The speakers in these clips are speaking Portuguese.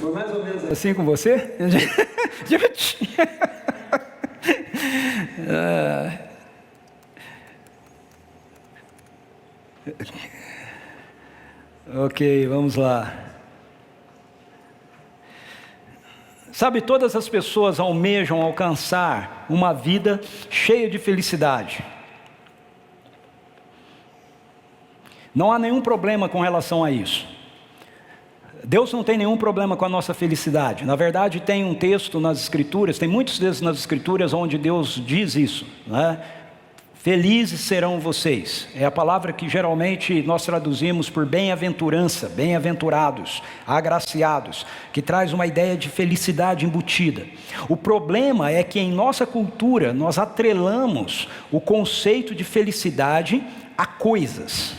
Foi mais ou menos assim com você? Ok, vamos lá. Sabe, todas as pessoas almejam alcançar uma vida cheia de felicidade. Não há nenhum problema com relação a isso. Deus não tem nenhum problema com a nossa felicidade. Na verdade, tem um texto nas Escrituras, tem muitos textos nas Escrituras onde Deus diz isso, né? Felizes serão vocês. É a palavra que geralmente nós traduzimos por bem-aventurança, bem-aventurados, agraciados, que traz uma ideia de felicidade embutida. O problema é que em nossa cultura nós atrelamos o conceito de felicidade a coisas.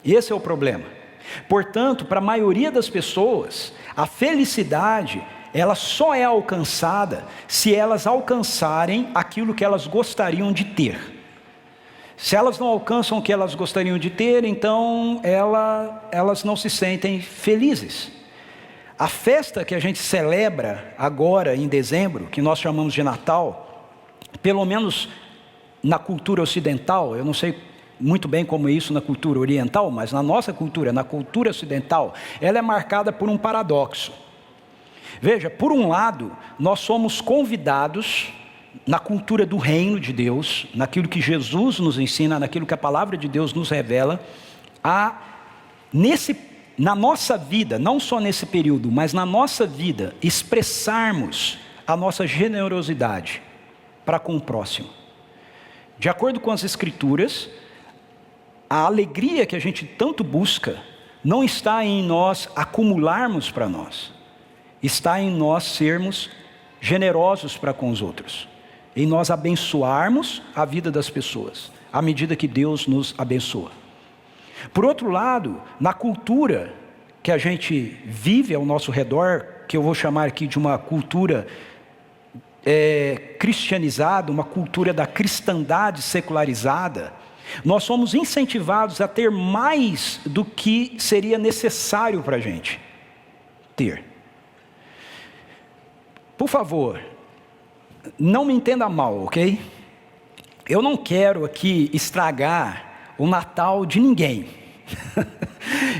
Esse é o problema. Portanto, para a maioria das pessoas, a felicidade, ela só é alcançada se elas alcançarem aquilo que elas gostariam de ter. Se elas não alcançam o que elas gostariam de ter, então elas não se sentem felizes. A festa que a gente celebra agora em dezembro, que nós chamamos de Natal, pelo menos na cultura ocidental, eu não sei muito bem como é isso na cultura oriental, mas na nossa cultura, na cultura ocidental, ela é marcada por um paradoxo. Veja, por um lado, nós somos convidados na cultura do reino de Deus, naquilo que Jesus nos ensina, naquilo que a palavra de Deus nos revela, na nossa vida, não só nesse período, mas na nossa vida, expressarmos a nossa generosidade para com o próximo. De acordo com as Escrituras, a alegria que a gente tanto busca, não está em nós acumularmos para nós, está em nós sermos generosos para com os outros, em nós abençoarmos a vida das pessoas, à medida que Deus nos abençoa. Por outro lado, na cultura que a gente vive ao nosso redor, que eu vou chamar aqui de uma cultura cristianizada, uma cultura da cristandade secularizada, nós somos incentivados a ter mais do que seria necessário para a gente ter. Por favor, não me entenda mal, ok? Eu não quero aqui estragar o Natal de ninguém.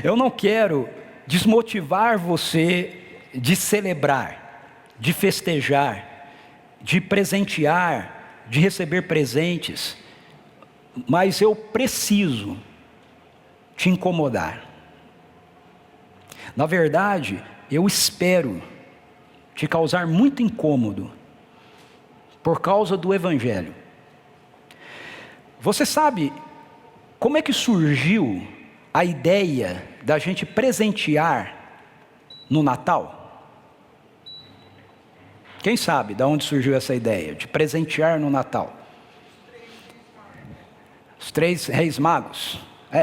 Eu não quero desmotivar você de celebrar, de festejar, de presentear, de receber presentes. Mas eu preciso te incomodar. Na verdade, eu espero te causar muito incômodo por causa do Evangelho. Você sabe como é que surgiu a ideia da gente presentear no Natal? Quem sabe de onde surgiu essa ideia de presentear no Natal? Os 3 reis magos.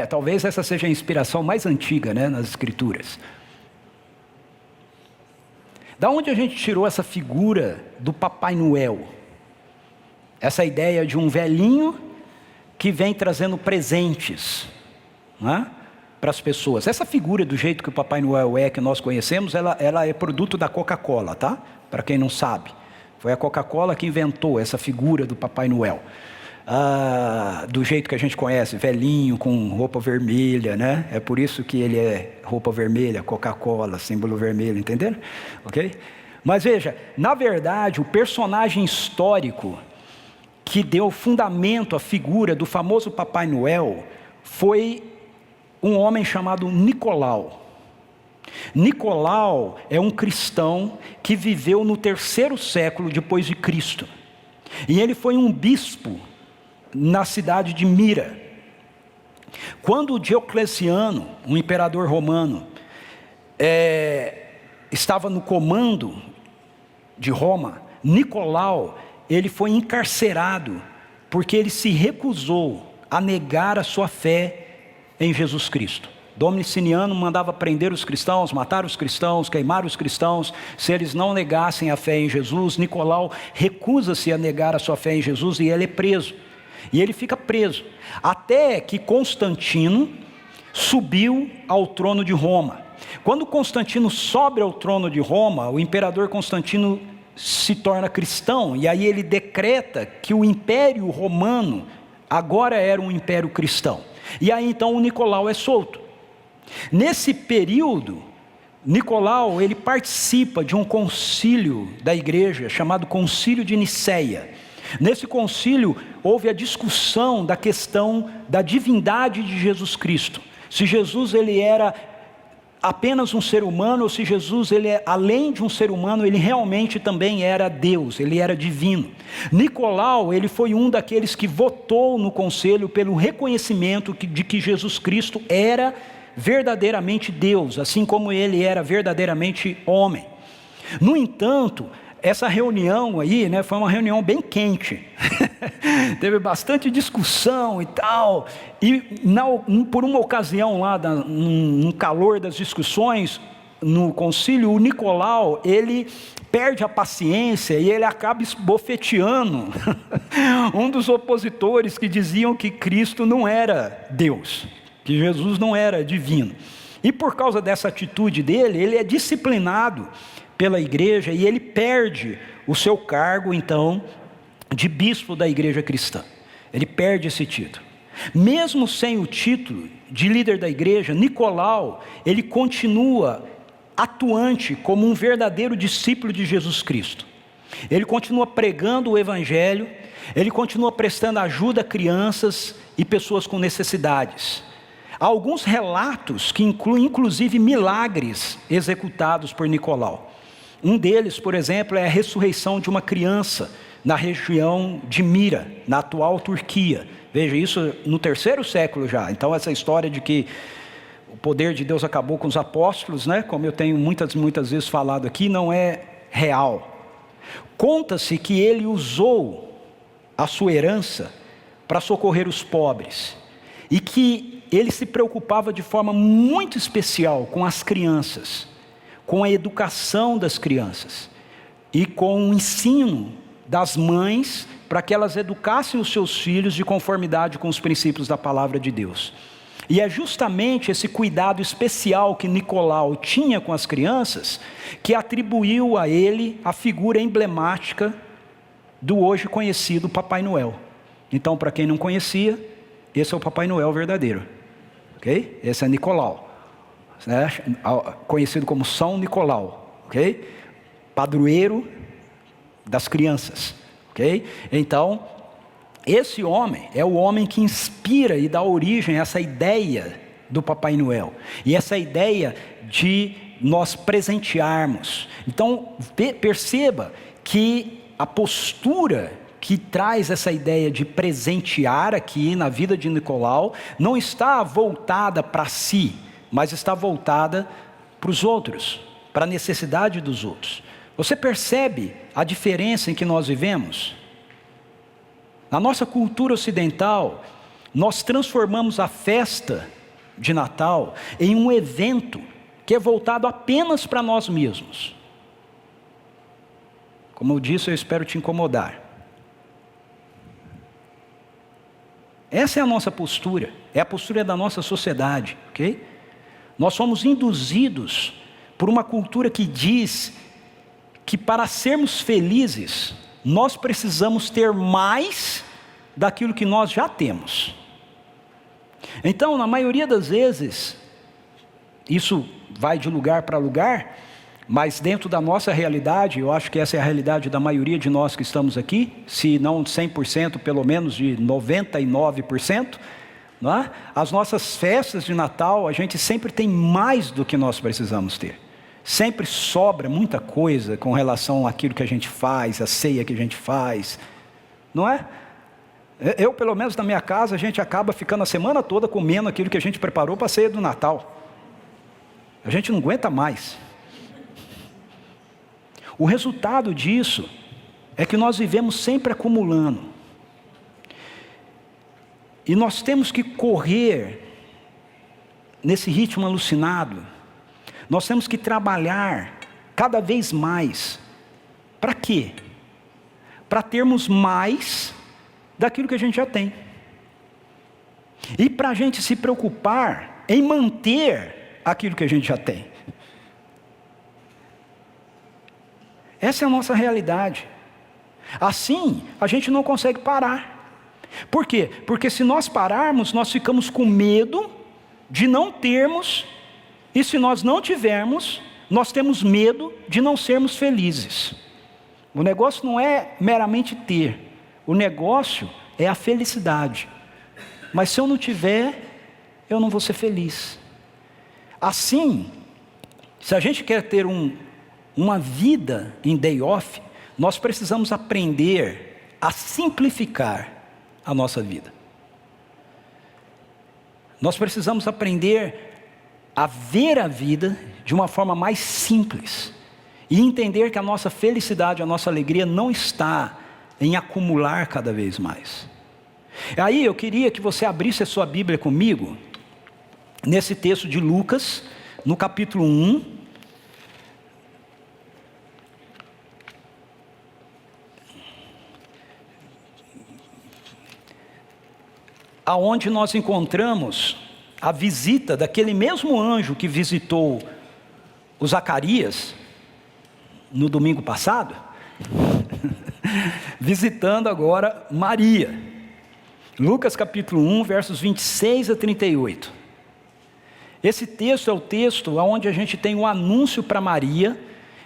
Talvez essa seja a inspiração mais antiga, né, nas Escrituras. Da onde a gente tirou essa figura do Papai Noel? Essa ideia de um velhinho que vem trazendo presentes, né, para as pessoas. Essa figura, do jeito que o Papai Noel que nós conhecemos, ela é produto da Coca-Cola, tá? Para quem não sabe. Foi a Coca-Cola que inventou essa figura do Papai Noel. Do jeito que a gente conhece, velhinho com roupa vermelha, né? É por isso que ele é roupa vermelha, Coca-Cola, símbolo vermelho, entenderam? Ok? Mas veja, na verdade, o personagem histórico que deu fundamento à figura do famoso Papai Noel foi um homem chamado Nicolau. Nicolau é um cristão que viveu no 3º século depois de Cristo. E ele foi um bispo na cidade de Mira. Quando Diocleciano, um imperador romano, estava no comando de Roma, Nicolau, ele foi encarcerado, porque ele se recusou a negar a sua fé em Jesus Cristo. Domiciano mandava prender os cristãos, matar os cristãos, queimar os cristãos, se eles não negassem a fé em Jesus. Nicolau recusa-se a negar a sua fé em Jesus e ele é preso. E ele fica preso, até que Constantino subiu ao trono de Roma. Quando Constantino sobe ao trono de Roma, o imperador Constantino se torna cristão, e aí ele decreta que o Império Romano agora era um império cristão. E aí então o Nicolau é solto. Nesse período, Nicolau ele participa de um concílio da igreja chamado Concílio de Nicéia. Nesse concílio houve a discussão da questão da divindade de Jesus Cristo. Se Jesus ele era apenas um ser humano, ou se Jesus ele além de um ser humano, ele realmente também era Deus, ele era divino. Nicolau ele foi um daqueles que votou no conselho pelo reconhecimento de que Jesus Cristo era verdadeiramente Deus, assim como ele era verdadeiramente homem. No entanto, essa reunião aí, foi uma reunião bem quente, teve bastante discussão e tal, e por uma ocasião lá, no calor das discussões, no concílio, o Nicolau, ele perde a paciência e ele acaba esbofeteando um dos opositores que diziam que Cristo não era Deus, que Jesus não era divino. E por causa dessa atitude dele, ele é disciplinado pela igreja e ele perde o seu cargo, então, de bispo da igreja cristã. Ele perde esse título. Mesmo sem o título de líder da igreja, Nicolau, ele continua atuante como um verdadeiro discípulo de Jesus Cristo. Ele continua pregando o evangelho, ele continua prestando ajuda a crianças e pessoas com necessidades. Há alguns relatos que incluem inclusive milagres executados por Nicolau. Um deles, por exemplo, é a ressurreição de uma criança na região de Mira, na atual Turquia. Veja, isso no 3º século já. Então essa história de que o poder de Deus acabou com os apóstolos, como eu tenho muitas vezes falado aqui, não é real. Conta-se que ele usou a sua herança para socorrer os pobres, e que ele se preocupava de forma muito especial com as crianças, com a educação das crianças e com o ensino das mães para que elas educassem os seus filhos de conformidade com os princípios da palavra de Deus. E é justamente esse cuidado especial que Nicolau tinha com as crianças que atribuiu a ele a figura emblemática do hoje conhecido Papai Noel. Então, para quem não conhecia, esse é o Papai Noel verdadeiro, ok? Esse é Nicolau, conhecido como São Nicolau, ok? Padroeiro das crianças, ok? Então, esse homem é o homem que inspira e dá origem a essa ideia do Papai Noel, e essa ideia de nós presentearmos. Então, perceba que a postura que traz essa ideia de presentear aqui na vida de Nicolau não está voltada para si, mas está voltada para os outros, para a necessidade dos outros. Você percebe a diferença em que nós vivemos? Na nossa cultura ocidental, nós transformamos a festa de Natal em um evento que é voltado apenas para nós mesmos. Como eu disse, eu espero te incomodar. Essa é a nossa postura, é a postura da nossa sociedade, ok? Nós somos induzidos por uma cultura que diz que para sermos felizes, nós precisamos ter mais daquilo que nós já temos. Então, na maioria das vezes, isso vai de lugar para lugar, mas dentro da nossa realidade, eu acho que essa é a realidade da maioria de nós que estamos aqui, se não 100%, pelo menos de 99%, não é? As nossas festas de Natal, a gente sempre tem mais do que nós precisamos ter. Sempre sobra muita coisa com relação àquilo que a gente faz, a ceia que a gente faz, não é? Eu, pelo menos na minha casa, a gente acaba ficando a semana toda comendo aquilo que a gente preparou para a ceia do Natal. A gente não aguenta mais. O resultado disso é que nós vivemos sempre acumulando. E nós temos que correr nesse ritmo alucinado. Nós temos que trabalhar cada vez mais. Para quê? Para termos mais daquilo que a gente já tem. E para a gente se preocupar em manter aquilo que a gente já tem. Essa é a nossa realidade. Assim, a gente não consegue parar. Por quê? Porque se nós pararmos, nós ficamos com medo de não termos, e se nós não tivermos, nós temos medo de não sermos felizes. O negócio não é meramente ter, o negócio é a felicidade. Mas se eu não tiver, eu não vou ser feliz. Assim, se a gente quer ter uma vida em day off, nós precisamos aprender a simplificar a nossa vida. Nós precisamos aprender a ver a vida de uma forma mais simples e entender que a nossa felicidade, a nossa alegria não está em acumular cada vez mais. Aí eu queria que você abrisse a sua Bíblia comigo nesse texto de Lucas, no capítulo 1. Aonde nós encontramos a visita daquele mesmo anjo que visitou o Zacarias no domingo passado, visitando agora Maria. Lucas capítulo 1, versos 26 a 38. Esse texto é o texto onde a gente tem um anúncio para Maria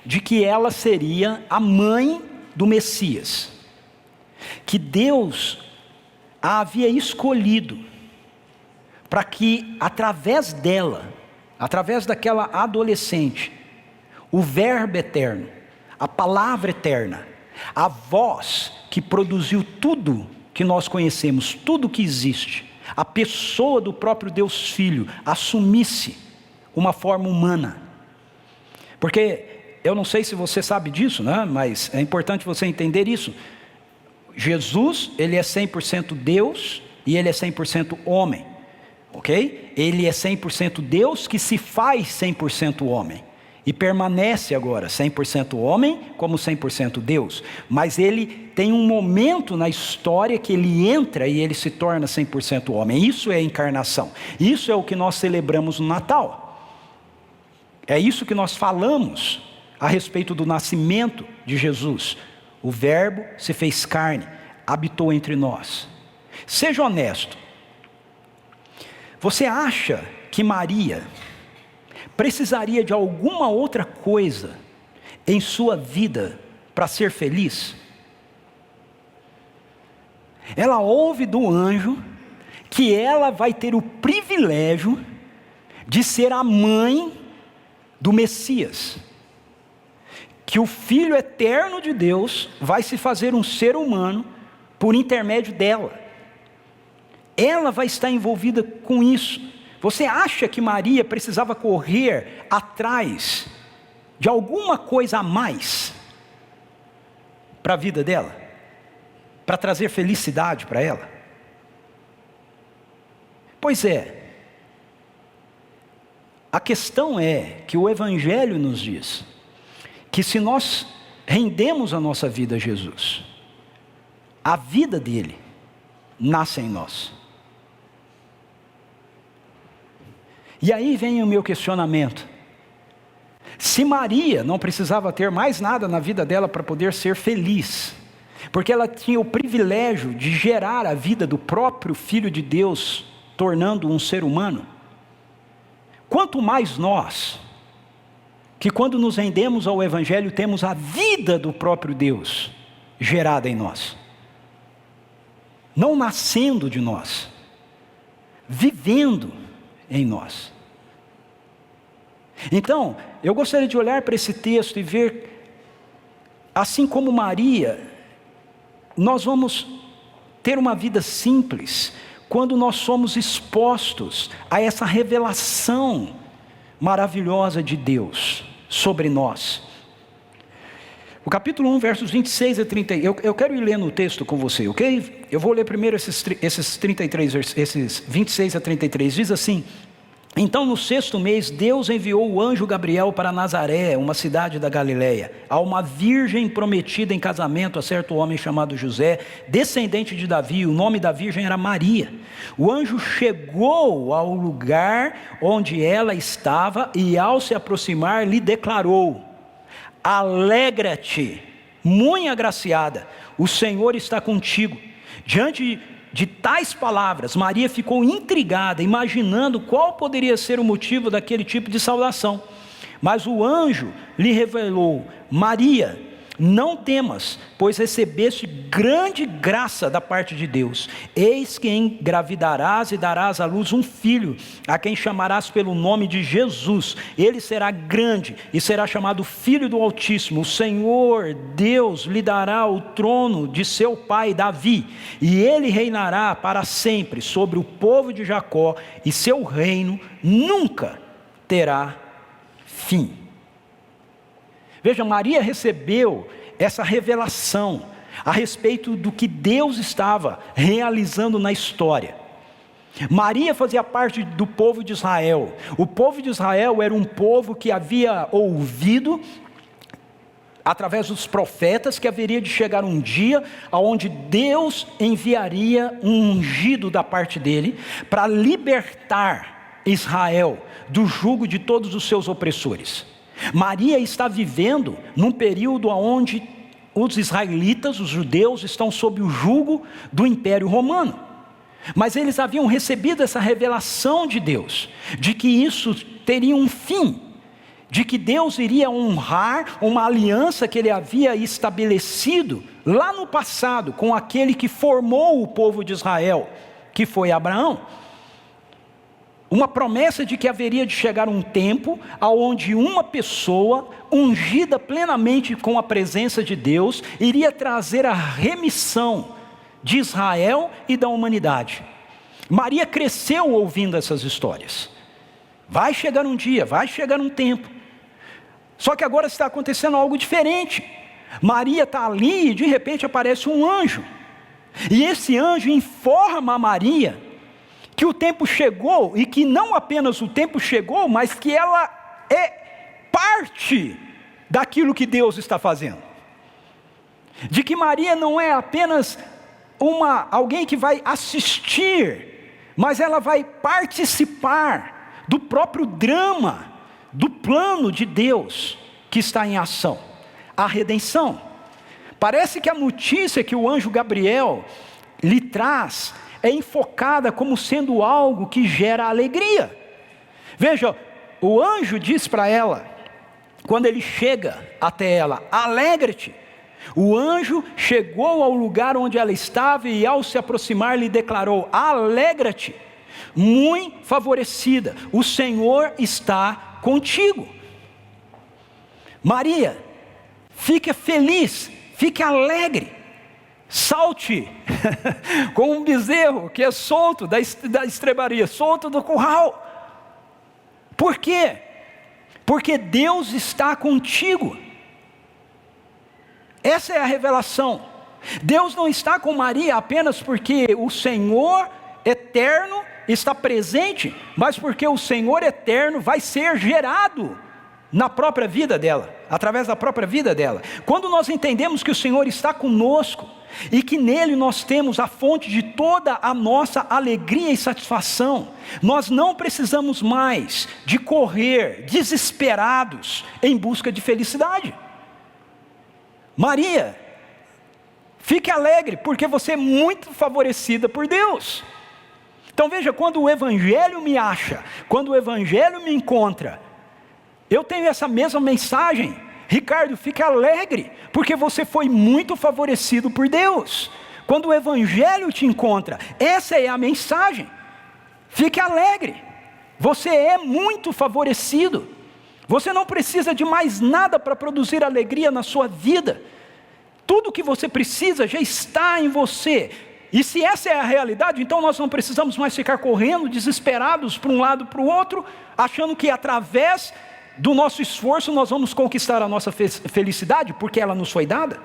de que ela seria a mãe do Messias, que Deus a havia escolhido para que através dela, através daquela adolescente, o Verbo eterno, a palavra eterna, a voz que produziu tudo que nós conhecemos, tudo que existe, a pessoa do próprio Deus Filho, assumisse uma forma humana. Porque eu não sei se você sabe disso, né? Mas é importante você entender isso. Jesus, ele é 100% Deus e ele é 100% homem, ok? Ele é 100% Deus que se faz 100% homem e permanece agora 100% homem como 100% Deus, mas ele tem um momento na história que ele entra e ele se torna 100% homem. Isso é a encarnação, isso é o que nós celebramos no Natal, é isso que nós falamos a respeito do nascimento de Jesus. O Verbo se fez carne, habitou entre nós. Seja honesto. Você acha que Maria precisaria de alguma outra coisa em sua vida para ser feliz? Ela ouve do anjo que ela vai ter o privilégio de ser a mãe do Messias, que o Filho eterno de Deus vai se fazer um ser humano por intermédio dela. Ela vai estar envolvida com isso. Você acha que Maria precisava correr atrás de alguma coisa a mais para a vida dela? Para trazer felicidade para ela? Pois é. A questão é que o Evangelho nos diz que se nós rendemos a nossa vida a Jesus, a vida dele nasce em nós. E aí vem o meu questionamento. Se Maria não precisava ter mais nada na vida dela para poder ser feliz, porque ela tinha o privilégio de gerar a vida do próprio Filho de Deus, tornando um ser humano, quanto mais nós, que quando nos rendemos ao Evangelho, temos a vida do próprio Deus gerada em nós, não nascendo de nós, vivendo em nós. Então, eu gostaria de olhar para esse texto e ver, assim como Maria, nós vamos ter uma vida simples, quando nós somos expostos a essa revelação maravilhosa de Deus sobre nós. O capítulo 1, versos 26 a 30, eu quero ir lendo o texto com você, ok? Eu vou ler primeiro esses 26 a 33, diz assim: Então no 6º mês, Deus enviou o anjo Gabriel para Nazaré, uma cidade da Galileia, a uma virgem prometida em casamento a certo homem chamado José, descendente de Davi. O nome da virgem era Maria. O anjo chegou ao lugar onde ela estava e, ao se aproximar, lhe declarou: alegra-te, muito agraciada, o Senhor está contigo. Diante de tais palavras, Maria ficou intrigada, imaginando qual poderia ser o motivo daquele tipo de saudação. Mas o anjo lhe revelou: Maria, não temas, pois recebeste grande graça da parte de Deus. Eis que engravidarás e darás à luz um filho, a quem chamarás pelo nome de Jesus. Ele será grande e será chamado Filho do Altíssimo. O Senhor Deus lhe dará o trono de seu pai Davi, e ele reinará para sempre sobre o povo de Jacó, e seu reino nunca terá fim. Veja, Maria recebeu essa revelação a respeito do que Deus estava realizando na história. Maria fazia parte do povo de Israel. O povo de Israel era um povo que havia ouvido, através dos profetas, que haveria de chegar um dia onde Deus enviaria um ungido da parte dele para libertar Israel do jugo de todos os seus opressores. Maria está vivendo num período onde os israelitas, os judeus, estão sob o jugo do Império Romano. Mas eles haviam recebido essa revelação de Deus, de que isso teria um fim, de que Deus iria honrar uma aliança que ele havia estabelecido lá no passado com aquele que formou o povo de Israel, que foi Abraão. Uma promessa de que haveria de chegar um tempo onde uma pessoa, ungida plenamente com a presença de Deus, iria trazer a remissão de Israel e da humanidade. Maria cresceu ouvindo essas histórias. Vai chegar um dia, vai chegar um tempo. Só que agora está acontecendo algo diferente. Maria está ali e de repente aparece um anjo. E esse anjo informa a Maria que o tempo chegou, e que não apenas o tempo chegou, mas que ela é parte daquilo que Deus está fazendo. De que Maria não é apenas alguém que vai assistir, mas ela vai participar do próprio drama, do plano de Deus que está em ação, a redenção. Parece que a notícia que o anjo Gabriel lhe traz é enfocada como sendo algo que gera alegria. Veja, o anjo diz para ela, quando ele chega até ela: alegra-te. O anjo chegou ao lugar onde ela estava e, ao se aproximar, lhe declarou: alegra-te, muito favorecida, o Senhor está contigo. Maria, fique feliz, fique alegre, salte como um bezerro que é solto da estrebaria, solto do curral. Por quê? Porque Deus está contigo. Essa é a revelação. Deus não está com Maria apenas porque o Senhor eterno está presente, mas porque o Senhor eterno vai ser gerado na própria vida dela, através da própria vida dela. Quando nós entendemos que o Senhor está conosco e que nele nós temos a fonte de toda a nossa alegria e satisfação, nós não precisamos mais de correr desesperados em busca de felicidade. Maria, fique alegre, porque você é muito favorecida por Deus. Então veja, quando o Evangelho me acha, quando o Evangelho me encontra, eu tenho essa mesma mensagem: Ricardo, fique alegre, porque você foi muito favorecido por Deus. Quando o Evangelho te encontra, essa é a mensagem: fique alegre, você é muito favorecido. Você não precisa de mais nada para produzir alegria na sua vida. Tudo que você precisa já está em você. E se essa é a realidade, então nós não precisamos mais ficar correndo, desesperados para um lado para o outro, achando que através do nosso esforço nós vamos conquistar a nossa felicidade, porque ela nos foi dada.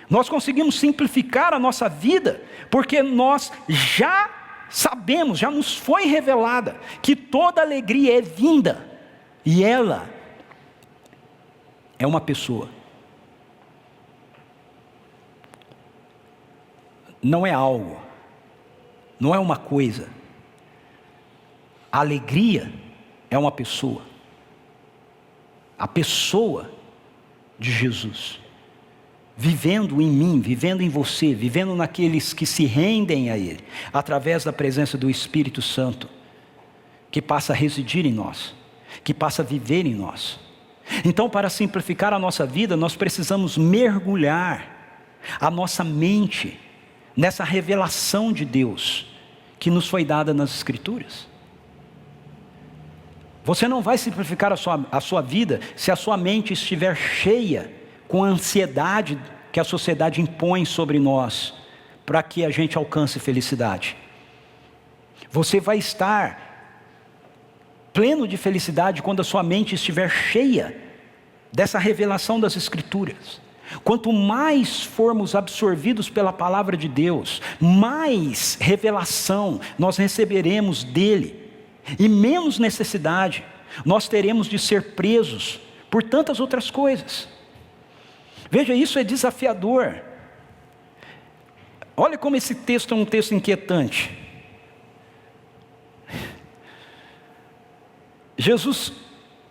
Nós conseguimos simplificar a nossa vida, porque nós já sabemos, já nos foi revelada, que toda alegria é vinda, e ela é uma pessoa. Não é algo, não é uma coisa. A alegria é uma pessoa. A pessoa de Jesus, vivendo em mim, vivendo em você, vivendo naqueles que se rendem a Ele, através da presença do Espírito Santo, que passa a residir em nós, que passa a viver em nós. Então, para simplificar a nossa vida, nós precisamos mergulhar a nossa mente nessa revelação de Deus, que nos foi dada nas Escrituras. Você não vai simplificar a sua vida se a sua mente estiver cheia com a ansiedade que a sociedade impõe sobre nós, para que a gente alcance felicidade. Você vai estar pleno de felicidade quando a sua mente estiver cheia dessa revelação das Escrituras. Quanto mais formos absorvidos pela palavra de Deus, mais revelação nós receberemos dele, e menos necessidade nós teremos de ser presos por tantas outras coisas. Veja, isso é desafiador. Olha como esse texto é um texto inquietante. Jesus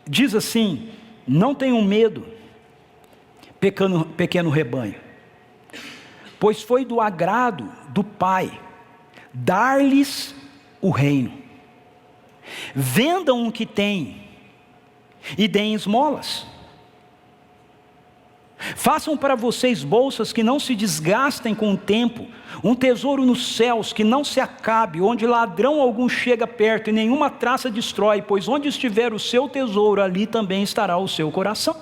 diz assim: não tenham medo, pequeno rebanho, pois foi do agrado do Pai dar-lhes o reino. Vendam o que têm e deem esmolas. Façam para vocês bolsas que não se desgastem com o tempo, um tesouro nos céus que não se acabe, onde ladrão algum chega perto e nenhuma traça destrói, pois onde estiver o seu tesouro, ali também estará o seu coração.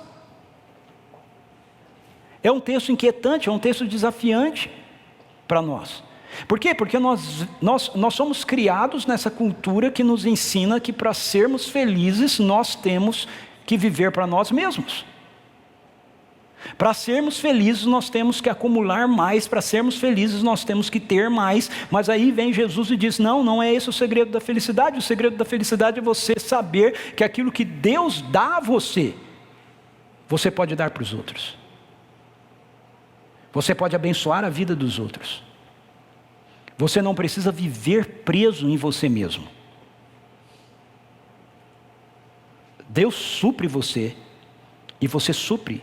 É um texto inquietante, é um texto desafiante para nós. Por quê? Porque nós somos criados nessa cultura que nos ensina que para sermos felizes nós temos que viver para nós mesmos. Para sermos felizes nós temos que acumular mais, para sermos felizes nós temos que ter mais. Mas aí vem Jesus e diz: não é esse o segredo da felicidade. O segredo da felicidade é você saber que aquilo que Deus dá a você, você pode dar para os outros. Você pode abençoar a vida dos outros. Você não precisa viver preso em você mesmo. Deus supre você e você supre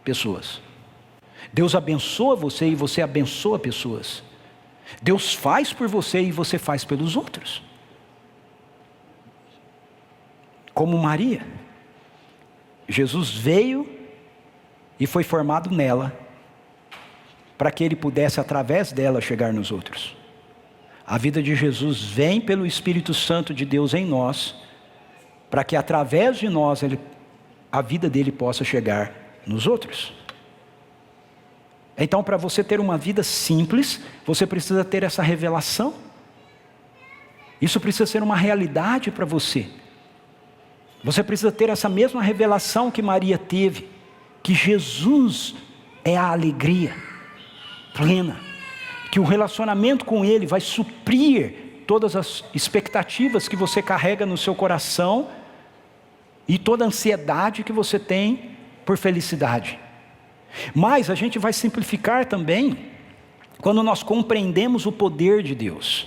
pessoas. Deus abençoa você e você abençoa pessoas. Deus faz por você e você faz pelos outros. Como Maria, Jesus veio e foi formado nela, para que ele pudesse através dela chegar nos outros. A vida de Jesus vem pelo Espírito Santo de Deus em nós, para que através de nós a vida dele possa chegar nos outros. Então, para você ter uma vida simples, você precisa ter essa revelação. Isso precisa ser uma realidade para você. Você precisa ter essa mesma revelação que Maria teve, que Jesus é a alegria plena, que o relacionamento com Ele vai suprir todas as expectativas que você carrega no seu coração e toda a ansiedade que você tem por felicidade. Mas a gente vai simplificar também quando nós compreendemos o poder de Deus.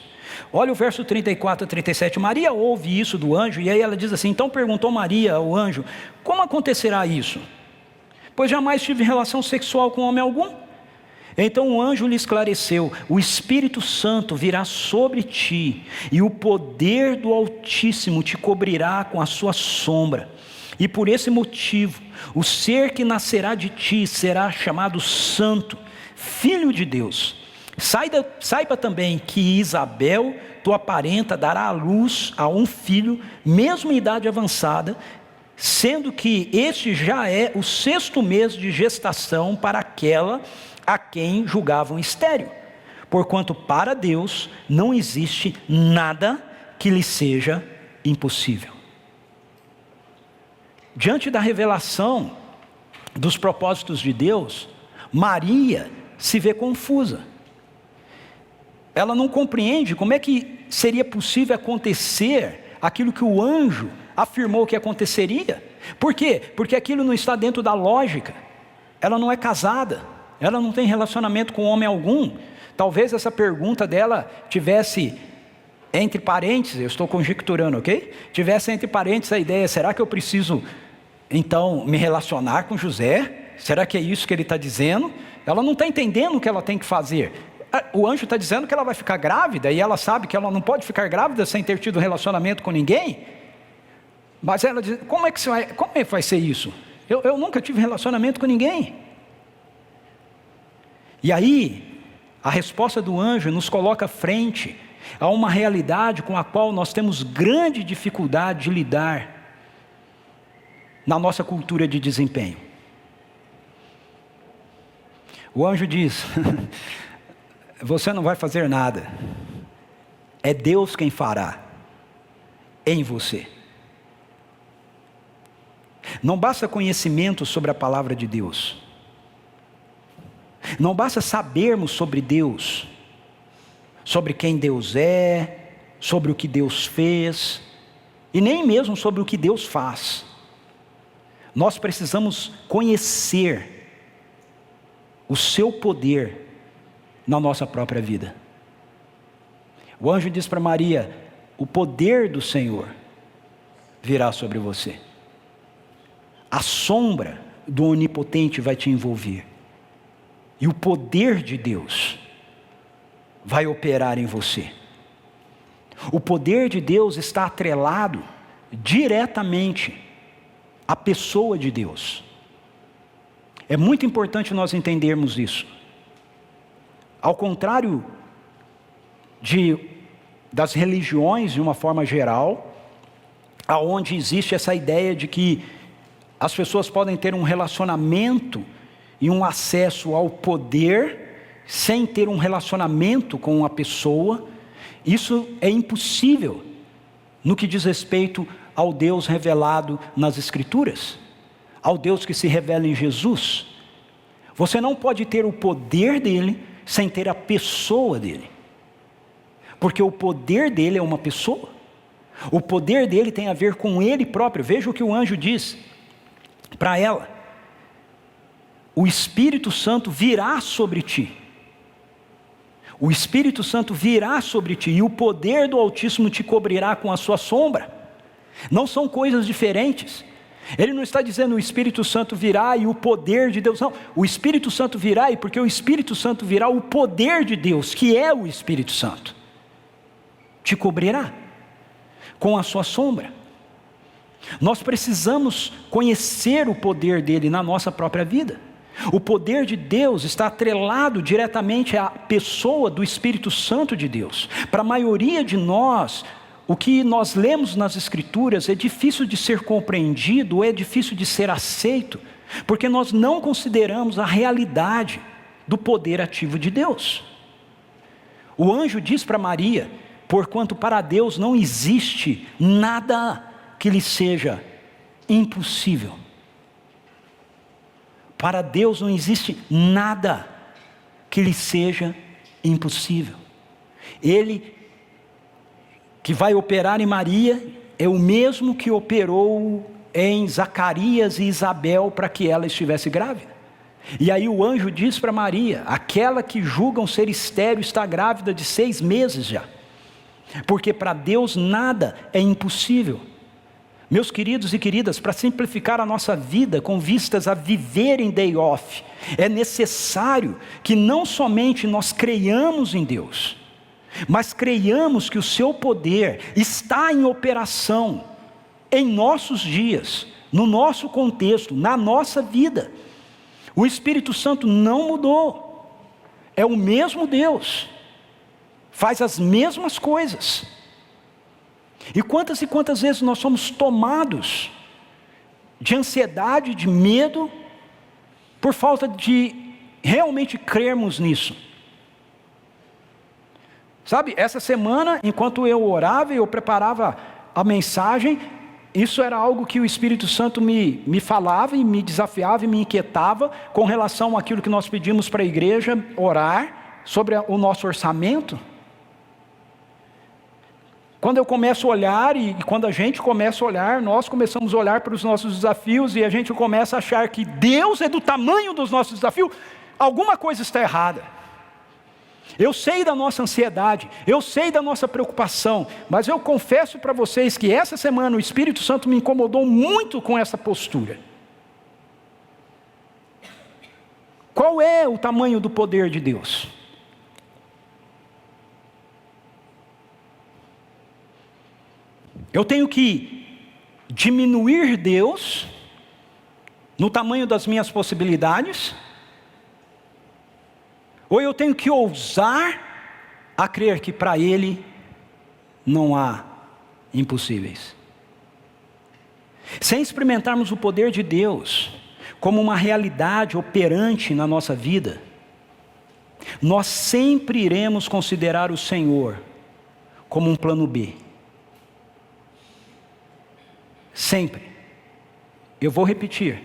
Olha o verso 34 a 37, Maria ouve isso do anjo, e aí ela diz assim: então perguntou Maria ao anjo: como acontecerá isso? Pois jamais tive relação sexual com homem algum. Então o anjo lhe esclareceu: o Espírito Santo virá sobre ti, e o poder do Altíssimo te cobrirá com a sua sombra. E por esse motivo, o ser que nascerá de ti será chamado Santo, Filho de Deus. Saiba também que Isabel, tua parenta, dará à luz a um filho, mesmo em idade avançada, sendo que este já é o 6º mês de gestação para aquela a quem julgavam estéril, porquanto para Deus não existe nada que lhe seja impossível. Diante da revelação dos propósitos de Deus, Maria se vê confusa. ela não compreende como é que seria possível acontecer aquilo que o anjo afirmou que aconteceria. Por quê? Porque aquilo não está dentro da lógica. Ela não é casada, ela não tem relacionamento com homem algum. Talvez essa pergunta dela tivesse entre parênteses, eu estou conjecturando, ok? Tivesse entre parênteses a ideia, será que eu preciso então me relacionar com José? Será que é isso que ele está dizendo? Ela não está entendendo o que ela tem que fazer. O anjo está dizendo que ela vai ficar grávida, e ela sabe que ela não pode ficar grávida sem ter tido relacionamento com ninguém. Mas ela diz, como é que vai ser isso? Eu nunca tive relacionamento com ninguém. E aí, a resposta do anjo nos coloca frente a uma realidade com a qual nós temos grande dificuldade de lidar na nossa cultura de desempenho. O anjo diz, você não vai fazer nada, é Deus quem fará em você. Não basta conhecimento sobre a palavra de Deus, não basta sabermos sobre Deus, sobre quem Deus é, sobre o que Deus fez, e nem mesmo sobre o que Deus faz. Nós precisamos conhecer o seu poder na nossa própria vida. O anjo diz para Maria, o poder do Senhor virá sobre você. A sombra do Onipotente vai te envolver. E o poder de Deus vai operar em você. O poder de Deus está atrelado diretamente à pessoa de Deus. É muito importante nós entendermos isso. Ao contrário das religiões de uma forma geral, aonde existe essa ideia de que as pessoas podem ter um relacionamento e um acesso ao poder sem ter um relacionamento com a pessoa, isso é impossível no que diz respeito ao Deus revelado nas Escrituras, ao Deus que se revela em Jesus. Você não pode ter o poder dele sem ter a pessoa dele, porque o poder dele é uma pessoa, o poder dele tem a ver com ele próprio. Veja o que o anjo diz para ela, o Espírito Santo virá sobre ti, o Espírito Santo virá sobre ti, e o poder do Altíssimo te cobrirá com a sua sombra. Não são coisas diferentes. Ele não está dizendo o Espírito Santo virá e o poder de Deus, não, o Espírito Santo virá, e porque o Espírito Santo virá, o poder de Deus, que é o Espírito Santo, te cobrirá com a sua sombra. Nós precisamos conhecer o poder dele na nossa própria vida. O poder de Deus está atrelado diretamente à pessoa do Espírito Santo de Deus. Para a maioria de nós, o que nós lemos nas Escrituras é difícil de ser compreendido, é difícil de ser aceito, porque nós não consideramos a realidade do poder ativo de Deus. O anjo diz para Maria, porquanto para Deus não existe nada que lhe seja impossível. Para Deus não existe nada que lhe seja impossível. Ele que vai operar em Maria é o mesmo que operou em Zacarias e Isabel para que ela estivesse grávida. E aí o anjo diz para Maria, aquela que julgam ser estéril está grávida de 6 meses já, porque para Deus nada é impossível. Meus queridos e queridas, para simplificar a nossa vida com vistas a viver em day off, é necessário que não somente nós creiamos em Deus, mas creiamos que o seu poder está em operação em nossos dias, no nosso contexto, na nossa vida. O Espírito Santo não mudou, é o mesmo Deus, faz as mesmas coisas. E quantas vezes nós somos tomados de ansiedade, de medo, por falta de realmente crermos nisso. Sabe, essa semana, enquanto eu orava e eu preparava a mensagem, isso era algo que o Espírito Santo me falava e me desafiava e me inquietava com relação àquilo que nós pedimos para a igreja orar sobre o nosso orçamento. Quando eu começo a olhar, e quando a gente começa a olhar, nós começamos a olhar para os nossos desafios e a gente começa a achar que Deus é do tamanho dos nossos desafios, alguma coisa está errada. Eu sei da nossa ansiedade, eu sei da nossa preocupação, mas eu confesso para vocês que essa semana o Espírito Santo me incomodou muito com essa postura. Qual é o tamanho do poder de Deus? Eu tenho que diminuir Deus no tamanho das minhas possibilidades? Ou eu tenho que ousar a crer que para Ele não há impossíveis? Sem experimentarmos o poder de Deus como uma realidade operante na nossa vida, nós sempre iremos considerar o Senhor como um plano B. Sempre. Eu vou repetir.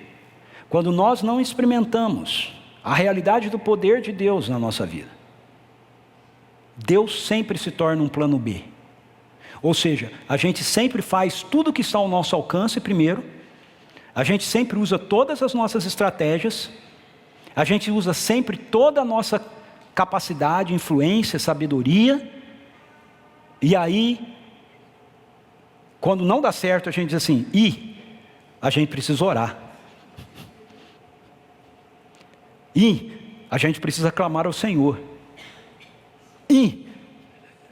Quando nós não experimentamos a realidade do poder de Deus na nossa vida, Deus sempre se torna um plano B. Ou seja, a gente sempre faz tudo que está ao nosso alcance primeiro, a gente sempre usa todas as nossas estratégias, a gente usa sempre toda a nossa capacidade, influência, sabedoria, e aí, quando não dá certo, a gente diz assim, a gente precisa orar. A gente precisa clamar ao Senhor.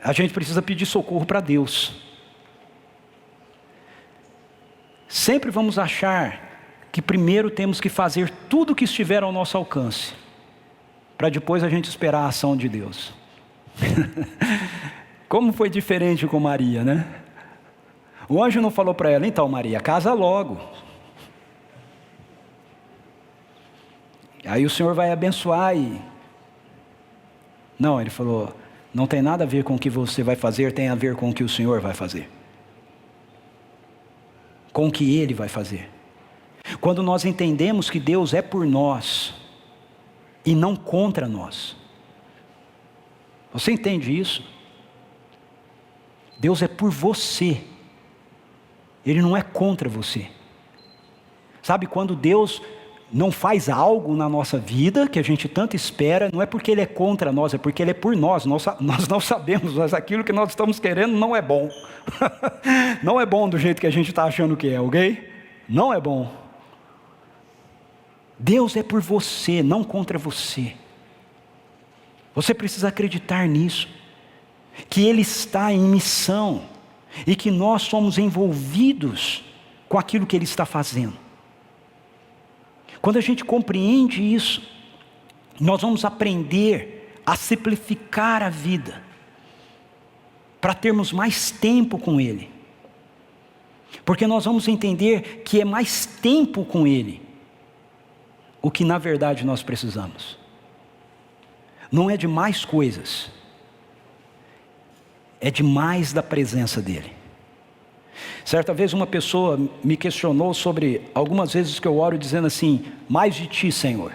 A gente precisa pedir socorro para Deus. Sempre vamos achar que primeiro temos que fazer tudo o que estiver ao nosso alcance, para depois a gente esperar a ação de Deus. Como foi diferente com Maria, né? O anjo não falou para ela, então Maria, casa logo. Aí o Senhor vai abençoar e... Não, ele falou, não tem nada a ver com o que você vai fazer, tem a ver com o que o Senhor vai fazer. Com o que Ele vai fazer. Quando nós entendemos que Deus é por nós e não contra nós. Você entende isso? Deus é por você. Ele não é contra você. Sabe, quando Deus não faz algo na nossa vida, que a gente tanto espera, não é porque Ele é contra nós, é porque Ele é por nós. Nós não sabemos, mas aquilo que nós estamos querendo não é bom. Não é bom do jeito que a gente está achando que é, ok? Não é bom. Deus é por você, não contra você. Você precisa acreditar nisso. Que Ele está em missão. E que nós somos envolvidos com aquilo que Ele está fazendo. Quando a gente compreende isso, nós vamos aprender a simplificar a vida, para termos mais tempo com Ele. Porque nós vamos entender que é mais tempo com Ele, o que na verdade nós precisamos. Não é de mais coisas, é de mais da presença dEle. Certa vez uma pessoa me questionou sobre algumas vezes que eu oro dizendo assim, mais de Ti, Senhor.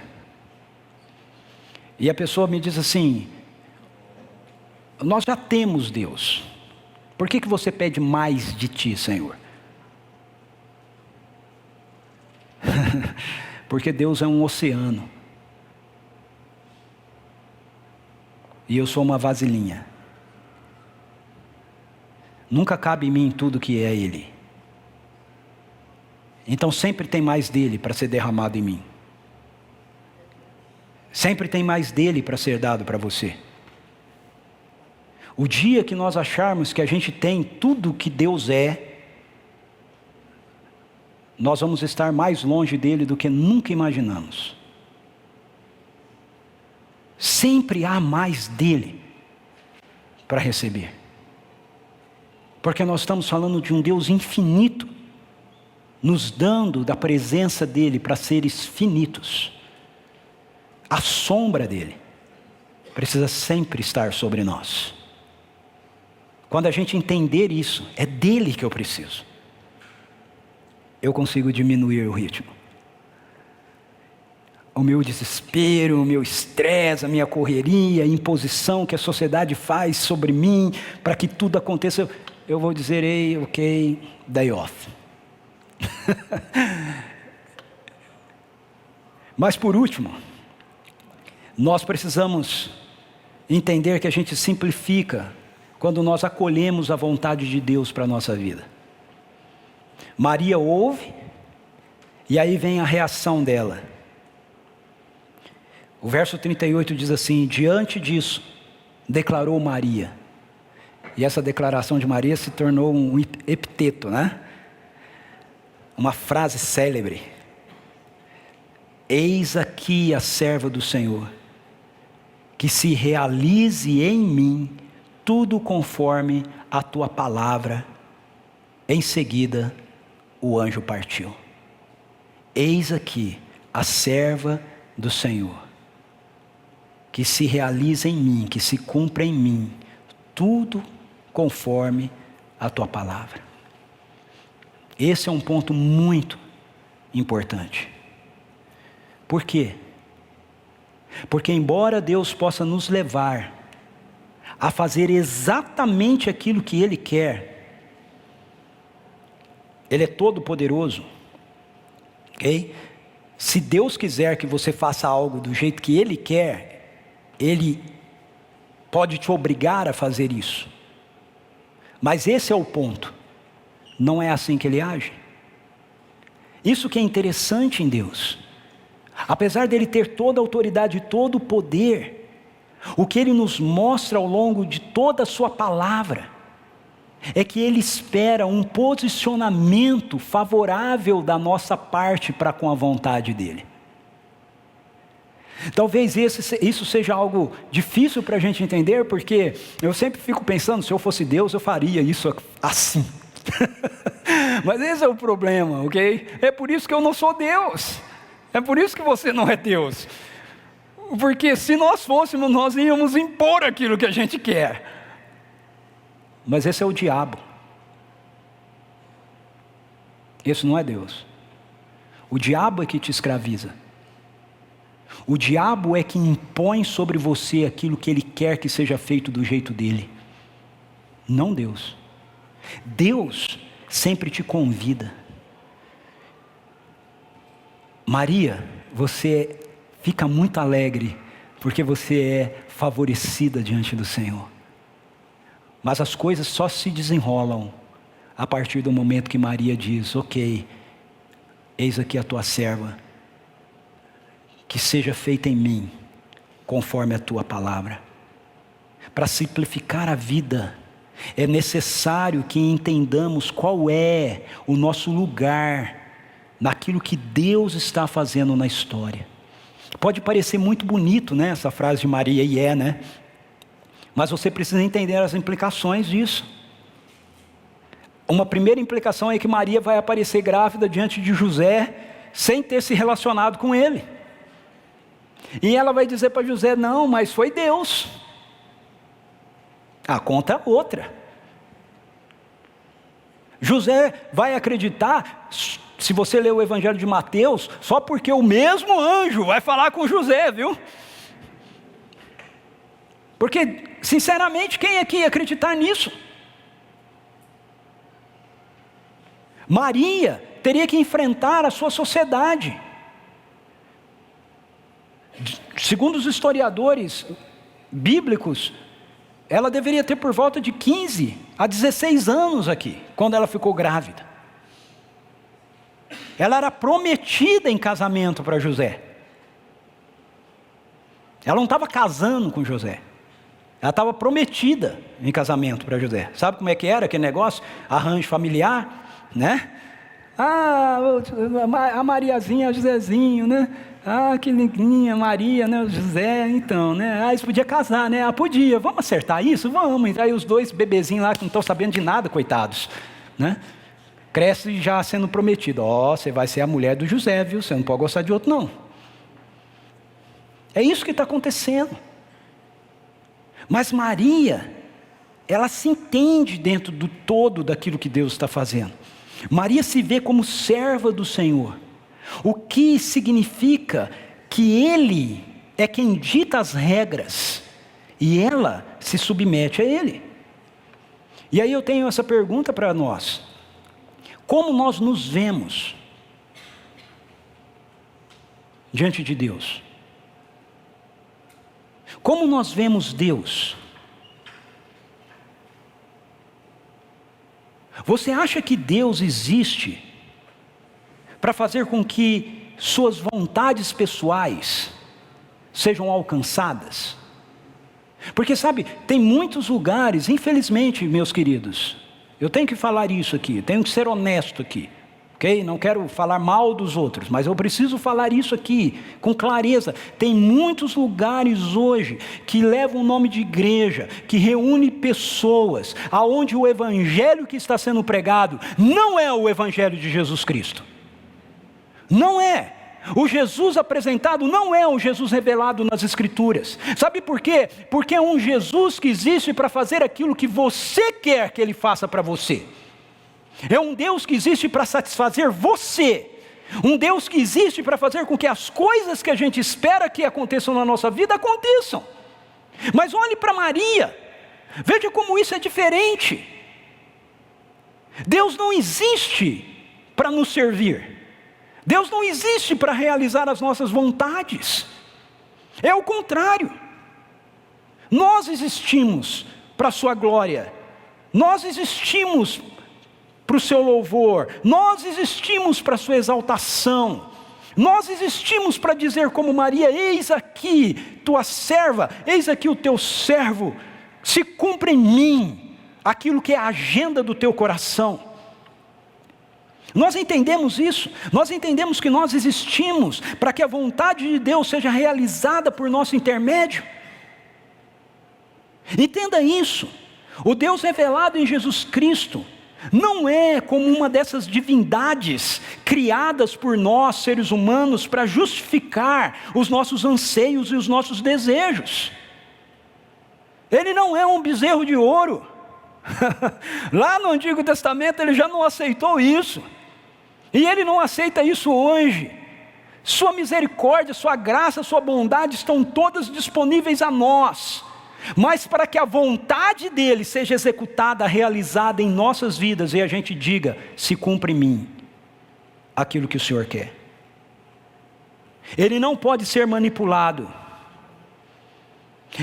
E a pessoa me diz assim, nós já temos Deus, por que você pede mais de Ti, Senhor? Porque Deus é um oceano, e eu sou uma vasilhinha. Nunca cabe em mim tudo que é Ele. Então sempre tem mais dEle para ser derramado em mim. Sempre tem mais dEle para ser dado para você. O dia que nós acharmos que a gente tem tudo que Deus é, nós vamos estar mais longe dEle do que nunca imaginamos. Sempre há mais dEle para receber. Porque nós estamos falando de um Deus infinito, nos dando da presença dEle para seres finitos. A sombra dEle precisa sempre estar sobre nós. Quando a gente entender isso, é dEle que eu preciso. Eu consigo diminuir o ritmo. O meu desespero, o meu estresse, a minha correria, a imposição que a sociedade faz sobre mim, para que tudo aconteça. eu vou dizer, ei, ok, day off. Mas por último, nós precisamos entender que a gente simplifica quando nós acolhemos a vontade de Deus para a nossa vida. Maria ouve, e aí vem a reação dela. O verso 38 diz assim: diante disso, declarou Maria. E essa declaração de Maria se tornou um epiteto, né? Uma frase célebre. Eis aqui a serva do Senhor, que se realize em mim tudo conforme a tua palavra. Em seguida, o anjo partiu. Eis aqui a serva do Senhor, que se realiza em mim, que se cumpra em mim, tudo conforme a tua palavra. Esse é um ponto muito importante. Por quê? Porque embora Deus possa nos levar a fazer exatamente aquilo que Ele quer, Ele é todo poderoso, ok? Se Deus quiser que você faça algo do jeito que Ele quer, Ele pode te obrigar a fazer isso. Mas esse é o ponto. Não é assim que Ele age. Isso que é interessante em Deus. Apesar dele ter toda a autoridade e todo o poder, o que Ele nos mostra ao longo de toda a sua palavra, é que Ele espera um posicionamento favorável da nossa parte para com a vontade dEle. Talvez isso seja algo difícil para a gente entender, porque eu sempre fico pensando, se eu fosse Deus eu faria isso assim. Mas esse é o problema, ok? É por isso que eu não sou Deus. É por isso que você não é Deus. Porque se nós fôssemos, nós íamos impor aquilo que a gente quer. Mas esse é o diabo. Esse não é Deus. O diabo é que te escraviza. O diabo é que impõe sobre você aquilo que ele quer que seja feito do jeito dele. Não Deus. Deus sempre te convida. Maria, você fica muito alegre porque você é favorecida diante do Senhor. Mas as coisas só se desenrolam a partir do momento que Maria diz: ok, eis aqui a tua serva, que seja feita em mim conforme a tua palavra. Para simplificar a vida, é necessário que entendamos qual é o nosso lugar naquilo que Deus está fazendo na história. Pode parecer muito bonito, né, essa frase de Maria, e é, né? Mas você precisa entender as implicações disso. Uma primeira implicação é que Maria vai aparecer grávida diante de José, sem ter se relacionado com ele. E ela vai dizer para José: não, mas foi Deus. A conta é outra. José vai acreditar, se você ler o Evangelho de Mateus, só porque o mesmo anjo vai falar com José, viu? Porque, sinceramente, quem aqui ia acreditar nisso? Maria teria que enfrentar a sua sociedade. Segundo os historiadores bíblicos, ela deveria ter por volta de 15 a 16 anos aqui, quando ela ficou grávida. Ela era prometida em casamento para José. Ela não estava casando com José. Ela estava prometida em casamento para José. Sabe como é que era aquele negócio? Arranjo familiar, né? Ah, a Mariazinha, o Josézinho, né? Ah, que lindinha, Maria, né? O José, então, né? Ah, eles podiam casar, né? Ah, podia. Vamos acertar isso? Vamos. E aí os dois bebezinhos lá que não estão sabendo de nada, coitados, né? Cresce já sendo prometido. Ó, você vai ser a mulher do José, viu? Você não pode gostar de outro, não. É isso que está acontecendo. Mas Maria, ela se entende dentro do todo daquilo que Deus está fazendo. Maria se vê como serva do Senhor, o que significa que Ele é quem dita as regras e ela se submete a Ele. E aí eu tenho essa pergunta para nós: como nós nos vemos diante de Deus? Como nós vemos Deus? Você acha que Deus existe para fazer com que suas vontades pessoais sejam alcançadas? Porque sabe, tem muitos lugares, infelizmente, meus queridos, eu tenho que falar isso aqui, tenho que ser honesto aqui, ok? Não quero falar mal dos outros, mas eu preciso falar isso aqui com clareza. Tem muitos lugares hoje que levam o nome de igreja, que reúne pessoas, aonde o evangelho que está sendo pregado não é o evangelho de Jesus Cristo. Não é. O Jesus apresentado não é o Jesus revelado nas Escrituras. Sabe por quê? Porque é um Jesus que existe para fazer aquilo que você quer que Ele faça para você. É um Deus que existe para satisfazer você. Um Deus que existe para fazer com que as coisas que a gente espera que aconteçam na nossa vida aconteçam. Mas olhe para Maria. Veja como isso é diferente. Deus não existe para nos servir. Deus não existe para realizar as nossas vontades. É o contrário. Nós existimos para a sua glória. Nós existimos para o seu louvor. Nós existimos para a sua exaltação. Nós existimos para dizer como Maria: eis aqui tua serva, eis aqui o teu servo. Se cumpre em mim aquilo que é a agenda do teu coração. Nós entendemos isso, nós entendemos que nós existimos para que a vontade de Deus seja realizada por nosso intermédio. Entenda isso, o Deus revelado em Jesus Cristo não é como uma dessas divindades criadas por nós, seres humanos, para justificar os nossos anseios e os nossos desejos. Ele não é um bezerro de ouro. Lá no Antigo Testamento ele já não aceitou isso. E Ele não aceita isso hoje. Sua misericórdia, sua graça, sua bondade estão todas disponíveis a nós. Mas para que a vontade dEle seja executada, realizada em nossas vidas, e a gente diga: se cumpre em mim aquilo que o Senhor quer. Ele não pode ser manipulado.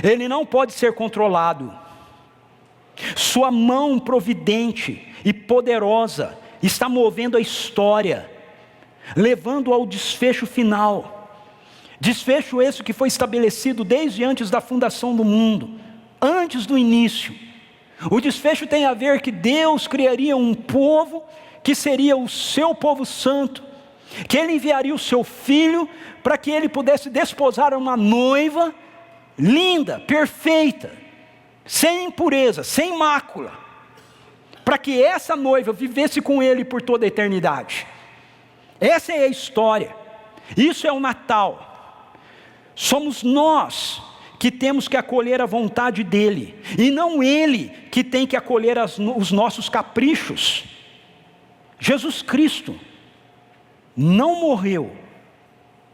Ele não pode ser controlado. Sua mão providente e poderosa está movendo a história, levando ao desfecho final. Desfecho esse que foi estabelecido desde antes da fundação do mundo, antes do início. O desfecho tem a ver que Deus criaria um povo que seria o seu povo santo, que Ele enviaria o seu Filho para que Ele pudesse desposar uma noiva linda, perfeita, sem impureza, sem mácula, para que essa noiva vivesse com Ele por toda a eternidade. Essa é a história. Isso é o Natal. Somos nós que temos que acolher a vontade dEle, e não Ele que tem que acolher os nossos caprichos. Jesus Cristo não morreu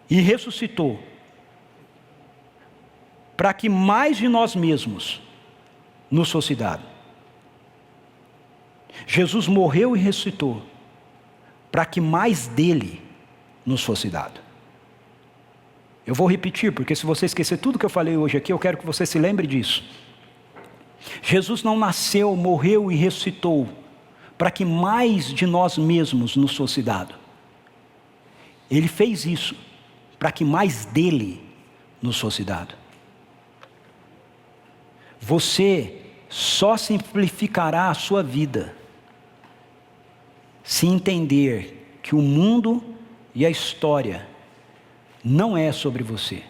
e ressuscitou para que mais de nós mesmos nos fosse dado. Jesus morreu e ressuscitou para que mais dele nos fosse dado. Eu vou repetir, porque se você esquecer tudo que eu falei hoje aqui, eu quero que você se lembre disso. Jesus não nasceu, morreu e ressuscitou para que mais de nós mesmos nos fosse dado. Ele fez isso para que mais dele nos fosse dado. Você só simplificará a sua vida se entender que o mundo e a história não é sobre você,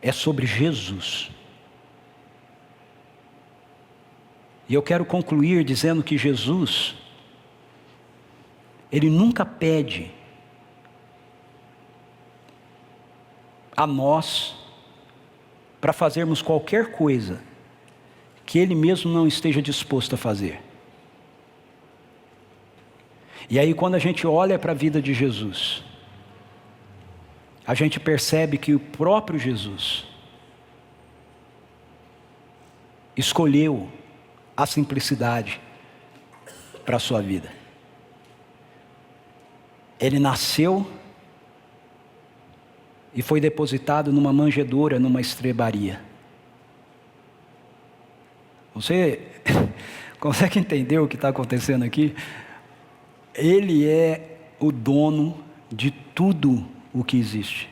é sobre Jesus. E eu quero concluir dizendo que Jesus, Ele nunca pede a nós para fazermos qualquer coisa que Ele mesmo não esteja disposto a fazer. E aí quando a gente olha para a vida de Jesus, a gente percebe que o próprio Jesus escolheu a simplicidade para a sua vida. Ele nasceu e foi depositado numa manjedoura, numa estrebaria. Você consegue entender o que está acontecendo aqui? Ele é o dono de tudo o que existe.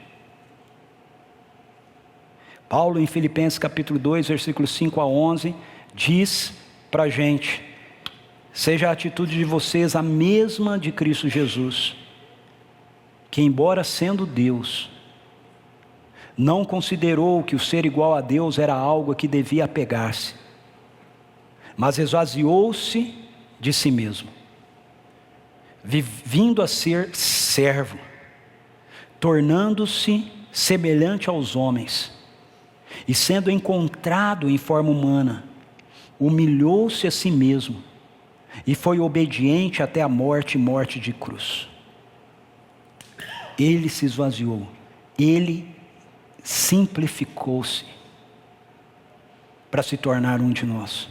Paulo, em Filipenses capítulo 2, versículos 5 a 11, diz para a gente: seja a atitude de vocês a mesma de Cristo Jesus, que embora sendo Deus, não considerou que o ser igual a Deus era algo a que devia apegar-se, mas esvaziou-se de si mesmo, vindo a ser servo, tornando-se semelhante aos homens, e sendo encontrado em forma humana, humilhou-se a si mesmo, e foi obediente até a morte, morte de cruz. Ele se esvaziou, ele simplificou-se para se tornar um de nós.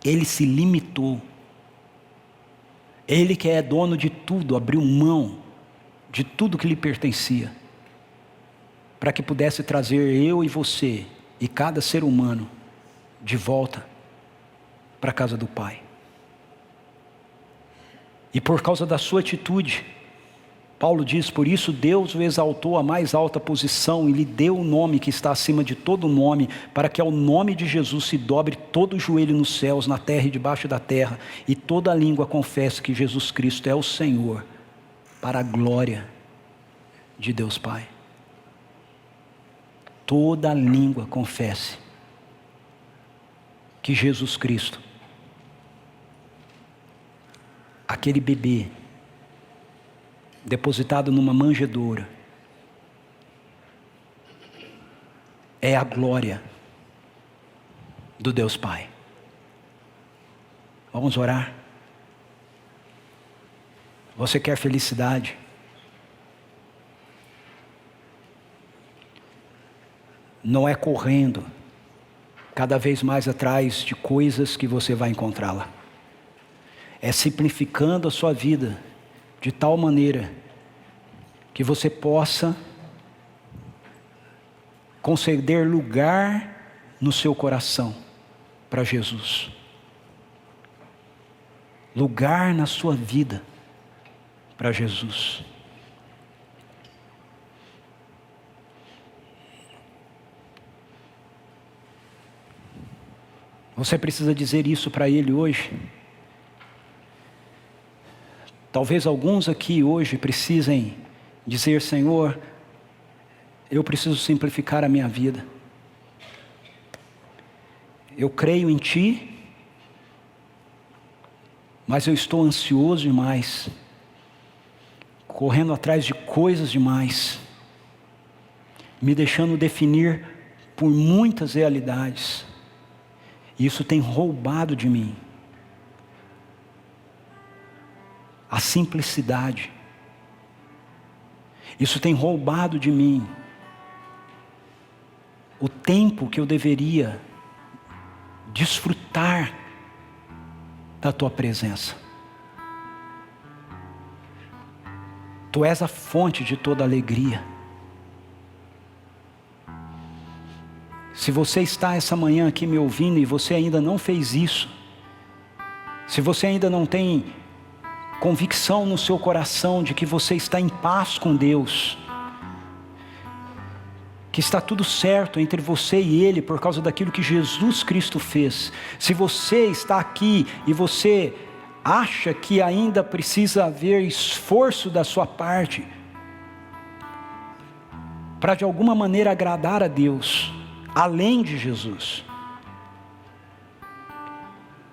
Ele se limitou. Ele, que é dono de tudo, abriu mão de tudo que lhe pertencia, para que pudesse trazer eu e você e cada ser humano de volta para a casa do Pai. E por causa da sua atitude, Paulo diz: por isso Deus o exaltou à mais alta posição e lhe deu o nome que está acima de todo nome, para que ao nome de Jesus se dobre todo o joelho nos céus, na terra e debaixo da terra, e toda língua confesse que Jesus Cristo é o Senhor, para a glória de Deus Pai. Toda língua confesse que Jesus Cristo, aquele bebê depositado numa manjedoura, é a glória do Deus Pai. Vamos orar? Você quer felicidade? Não é correndo cada vez mais atrás de coisas que você vai encontrá-la. É simplificando a sua vida de tal maneira que você possa conceder lugar no seu coração para Jesus. Lugar na sua vida para Jesus. Você precisa dizer isso para Ele hoje. Talvez alguns aqui hoje precisem dizer: Senhor, eu preciso simplificar a minha vida. Eu creio em Ti, mas eu estou ansioso demais, correndo atrás de coisas demais, me deixando definir por muitas realidades. Isso tem roubado de mim a simplicidade. Isso tem roubado de mim o tempo que eu deveria desfrutar da Tua presença. Tu és a fonte de toda alegria. Se você está essa manhã aqui me ouvindo e você ainda não fez isso, se você ainda não tem convicção no seu coração de que você está em paz com Deus, que está tudo certo entre você e Ele por causa daquilo que Jesus Cristo fez. Se você está aqui e você acha que ainda precisa haver esforço da sua parte para de alguma maneira agradar a Deus, além de Jesus,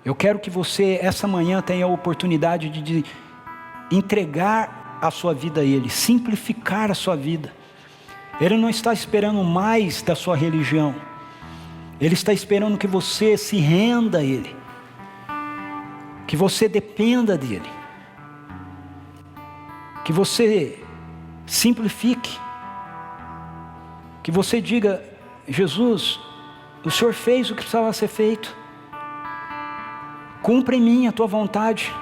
eu quero que você essa manhã tenha a oportunidade de entregar a sua vida a Ele, simplificar a sua vida. Ele não está esperando mais da sua religião, Ele está esperando que você se renda a Ele, que você dependa dEle, que você simplifique, que você diga: Jesus, O Senhor fez o que precisava ser feito. Cumpra em mim a tua vontade.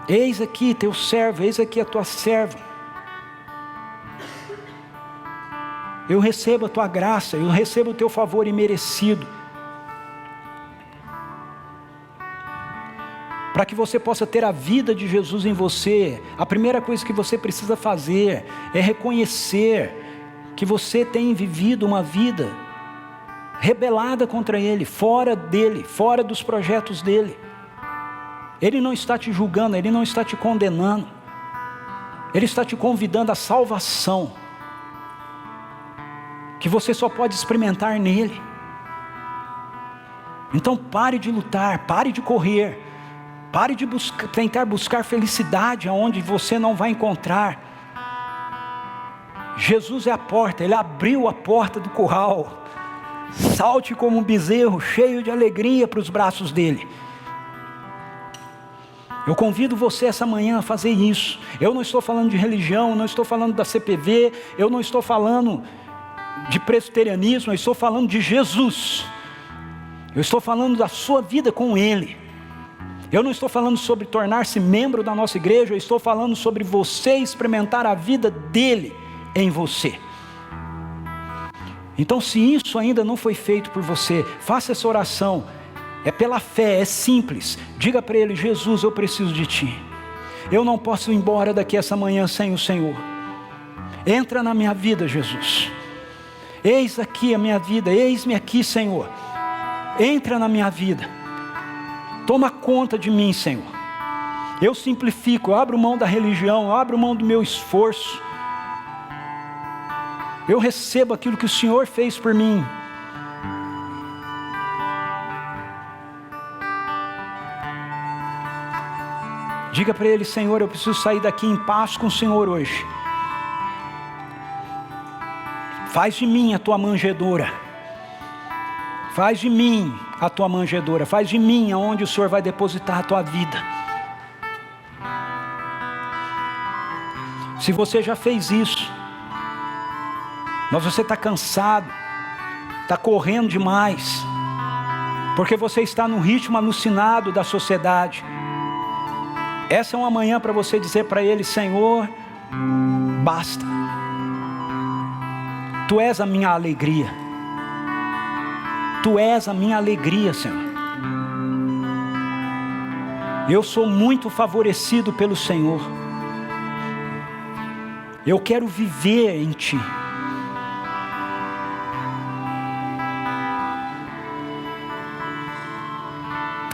Eis aqui teu servo, eis aqui a tua serva. Eu recebo a tua graça, eu recebo o teu favor imerecido. Para que você possa ter a vida de Jesus em você, a primeira coisa que você precisa fazer é reconhecer que você tem vivido uma vida rebelada contra Ele, fora dEle, fora dos projetos dEle. Ele não está te julgando, Ele não está te condenando, Ele está te convidando à salvação, que você só pode experimentar nele. Então pare de lutar, pare de correr, pare de tentar buscar felicidade aonde você não vai encontrar. Jesus é a porta, Ele abriu a porta do curral. Salte como um bezerro, cheio de alegria para os braços dEle. Eu convido você essa manhã a fazer isso. Eu não estou falando de religião, não estou falando da CPV, eu não estou falando de presbiterianismo, eu estou falando de Jesus. Eu estou falando da sua vida com Ele. Eu não estou falando sobre tornar-se membro da nossa igreja, eu estou falando sobre você experimentar a vida dEle em você. Então, se isso ainda não foi feito por você, faça essa oração. É pela fé, é simples. Diga para Ele: Jesus, eu preciso de Ti. Eu não posso ir embora daqui essa manhã sem o Senhor. Entra na minha vida, Jesus. Eis aqui a minha vida, eis-me aqui, Senhor. Entra na minha vida. Toma conta de mim, Senhor. Eu simplifico, eu abro mão da religião, eu abro mão do meu esforço. Eu recebo aquilo que o Senhor fez por mim. Diga para Ele: Senhor, eu preciso sair daqui em paz com o Senhor hoje. Faz de mim a tua manjedoura. Faz de mim a tua manjedoura. Faz de mim aonde o Senhor vai depositar a tua vida. Se você já fez isso, mas você está cansado, está correndo demais, porque você está no ritmo alucinado da sociedade, essa é uma manhã para você dizer para Ele: Senhor, basta. Tu és a minha alegria. Tu és a minha alegria, Senhor. Eu sou muito favorecido pelo Senhor. Eu quero viver em Ti.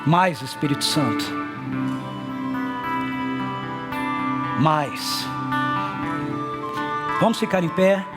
Mais, Espírito Santo. Mais. Vamos ficar em pé.